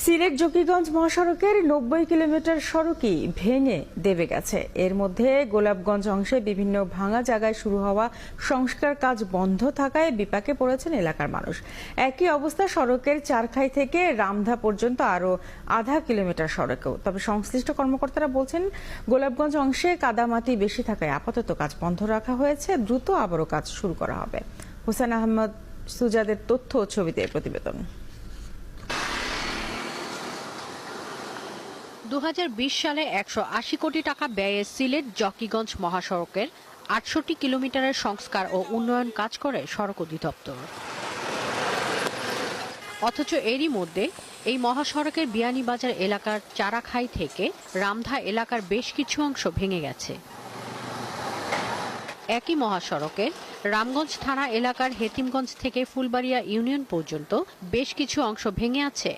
সিলেট জকিগঞ্জ মহাসড়কের ৯০ কিলোমিটার সড়কই ভেঙে দেবে গেছে। এর মধ্যে গোলাপগঞ্জ অংশে বিভিন্ন ভাঙা জায়গায় শুরু হওয়া সংস্কার কাজ বন্ধ থাকায় বিপাকে পড়েছেন এলাকার মানুষ। একই অবস্থা সড়কের চারখাই থেকে রামধা পর্যন্ত আরও আধা কিলোমিটার সড়কেও। তবে সংশ্লিষ্ট কর্মকর্তারা বলছেন, গোলাপগঞ্জ অংশে কাদামাটি বেশি থাকায় আপাতত কাজ বন্ধ রাখা হয়েছে। দ্রুত আবারও কাজ শুরু করা হবে। হোসেন আহমদ সুজাদের তথ্য ও ছবিতে প্রতিবেদন। ২০২০ সালে ১৮০ কোটি টাকা ব্যয়ে সিলেট জকিগঞ্জ মহাসড়কের ৬৮ কিলোমিটারের সংস্কার ও উন্নয়ন কাজ করে সড়ক অধিদপ্তর। অথচ এরই মধ্যে এই মহাসড়কের বিয়ানীবাজার এলাকার চারাখাই থেকে রামধা এলাকার বেশ কিছু অংশ ভেঙে গেছে। একই মহাসড়কের রামগঞ্জ থানা এলাকার হেতিমগঞ্জ থেকে ফুলবাড়িয়া ইউনিয়ন পর্যন্ত বেশ কিছু অংশ ভেঙে আছে